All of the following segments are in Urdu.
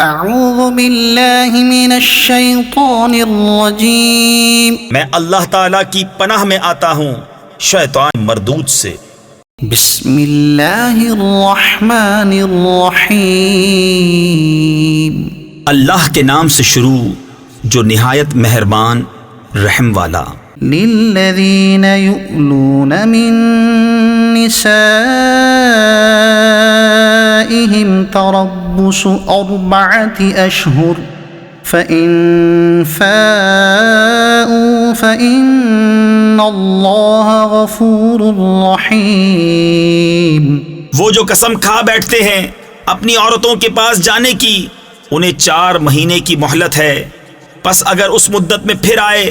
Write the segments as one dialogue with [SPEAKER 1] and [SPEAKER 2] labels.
[SPEAKER 1] اعوذ باللہ من الشیطان الرجیم،
[SPEAKER 2] میں اللہ تعالیٰ کی پناہ میں آتا ہوں شیطان مردود سے۔
[SPEAKER 1] بسم اللہ الرحمن الرحیم،
[SPEAKER 3] اللہ کے نام سے شروع جو نہایت مہربان رحم والا۔
[SPEAKER 1] للذین یؤلون من نسائهم تربص 4 اشہر فإن فاءوا فإن اللہ غفور رحیم۔
[SPEAKER 2] وہ جو قسم کھا بیٹھتے ہیں اپنی عورتوں کے پاس جانے کی، انہیں 4 مہینے کی مہلت ہے، پس اگر اس مدت میں پھر آئے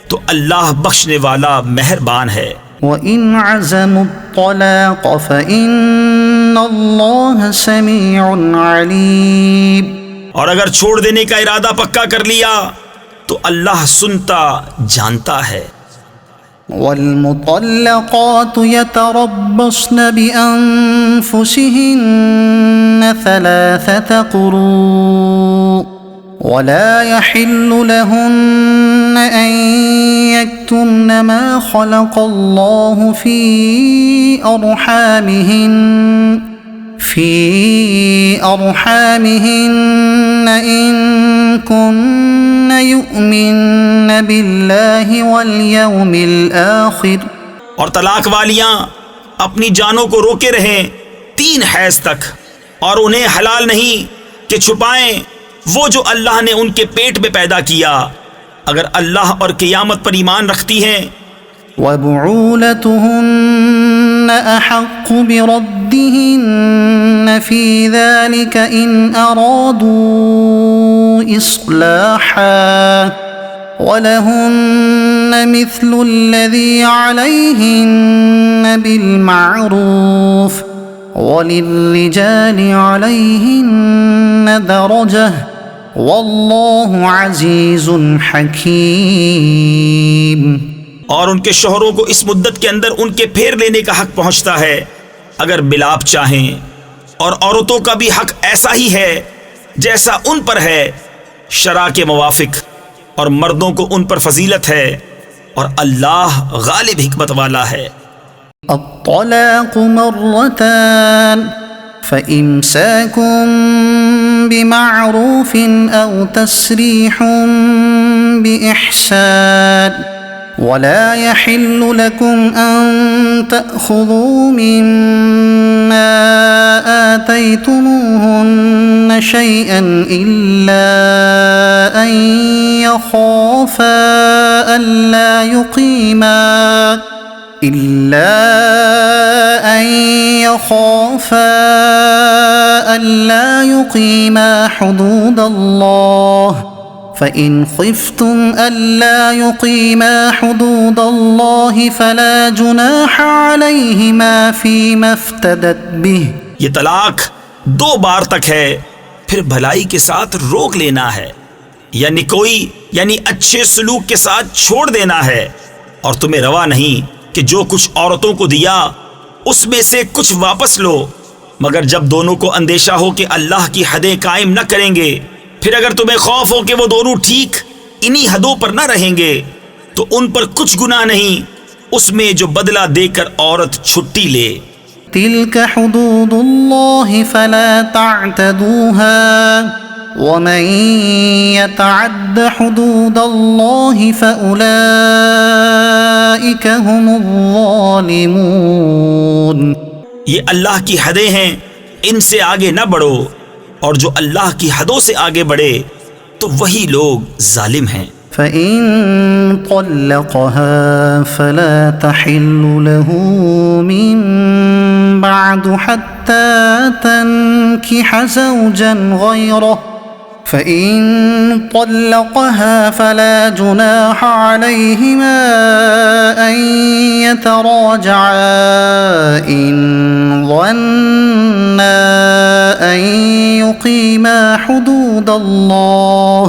[SPEAKER 2] تو اللہ بخشنے والا مہربان ہے۔
[SPEAKER 1] وَإِنْ عَزَمُوا الطَّلَاقَ فَإِنَّ اللَّهَ سَمِيعٌ عَلِيمٌ۔
[SPEAKER 2] اور اگر چھوڑ دینے کا ارادہ پکا کر لیا تو اللہ سنتا جانتا ہے۔
[SPEAKER 1] وَالْمُطَلَّقَاتُ يَتَرَبَّصْنَ بِأَنفُسِهِنَّ 3 قُرُوءٍ وَلَا يَحِلُّ لَهُنَّ أَن يَكْتُمْنَ مَا خَلَقَ اللَّهُ فِي أَرْحَامِهِنَّ إِن كُنَّ يُؤْمِنَّ بِاللَّهِ وَالْيَوْمِ الْآخِرِ۔
[SPEAKER 2] اور طلاق والیاں اپنی جانوں کو روکے رہیں 3 حیض تک، اور انہیں حلال نہیں کہ چھپائیں وہ جو اللہ نے ان کے پیٹ میں پیدا کیا، اگر اللہ اور قیامت پر ایمان رکھتی ہیں۔
[SPEAKER 1] وَبُعُولَتُهُنَّ أَحَقُّ بِرَدِّهِنَّ فِي ذَلِكَ إِنْ أَرَادُوا إِصْلَاحًا وَلَهُنَّ مِثْلُ الَّذِي عَلَيْهِنَّ بِالْمَعْرُوفِ وَلِلرِّجَالِ عَلَيْهِنَّ دَرَجَةٌ وَاللَّهُ عَزِيزٌ حَكِيمٌ۔
[SPEAKER 2] اور ان کے شوہروں کو اس مدت کے اندر ان کے پھیر لینے کا حق پہنچتا ہے اگر بلاپ چاہیں، اور عورتوں کا بھی حق ایسا ہی ہے جیسا ان پر ہے شرع کے موافق، اور مردوں کو ان پر فضیلت ہے، اور اللہ غالب حکمت والا ہے۔
[SPEAKER 1] الطلاق مرتان فإمساكم بمعروف أو تسريح بإحسان ولا يحل لكم أن تأخذوا مما آتيتموهن شيئا إلا أن يخافا ألا يقيما حدود الله، فإن خفتم ألا يقيما حدود الله فلا جناح عليهما فيما افتدت به۔
[SPEAKER 2] یہ طلاق 2 بار تک ہے، پھر بھلائی کے ساتھ روک لینا ہے، یعنی اچھے سلوک کے ساتھ چھوڑ دینا ہے، اور تمہیں روا نہیں کہ جو کچھ عورتوں کو دیا اس میں سے کچھ واپس لو، مگر جب دونوں کو اندیشہ ہو کہ اللہ کی حدیں قائم نہ کریں گے، پھر اگر تمہیں خوف ہو کہ وہ دونوں ٹھیک انہی حدوں پر نہ رہیں گے تو ان پر کچھ گناہ نہیں اس میں جو بدلہ دے کر عورت چھٹی لے۔
[SPEAKER 1] تلك حدود الله فلا تعتدوها ومن يتعد حدود الله فأولئك هم الظالمون۔
[SPEAKER 2] یہ اللہ کی حدیں ہیں، ان سے آگے نہ بڑھو، اور جو اللہ کی حدوں سے آگے بڑھے تو وہی لوگ ظالم ہیں۔
[SPEAKER 1] فَإِن طَلَّقَهَا فَلَا تَحِلُّ لَهُ مِن بَعْدُ حَتَّى تَنكِحَ زَوْجًا غَيْرَهُ، فَإِن طَلَّقَهَا فَلَا جُنَاحَ عَلَيْهِمَا أَن يَتَرَاجَعَا إِن ظَنَّا أَن يُقِيمَا حُدُودَ اللَّهِ،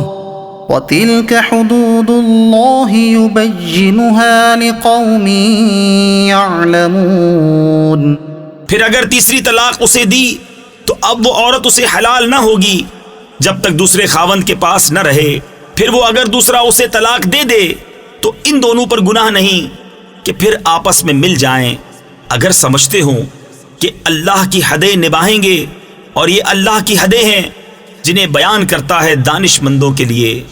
[SPEAKER 1] وَتِلْكَ حُدُودُ اللَّهِ يُبَيِّنُهَا لِقَوْمٍ يَعْلَمُونَ۔
[SPEAKER 2] پھر اگر تیسری طلاق اسے دی تو اب وہ عورت اسے حلال نہ ہوگی جب تک دوسرے خاوند کے پاس نہ رہے، پھر وہ اگر دوسرا اسے طلاق دے دے تو ان دونوں پر گناہ نہیں کہ پھر آپس میں مل جائیں، اگر سمجھتے ہوں کہ اللہ کی حدیں نبھائیں گے، اور یہ اللہ کی حدیں ہیں جنہیں بیان کرتا ہے دانش مندوں کے لیے۔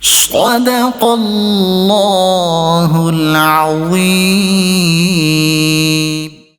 [SPEAKER 1] صدق اللہ العظیم۔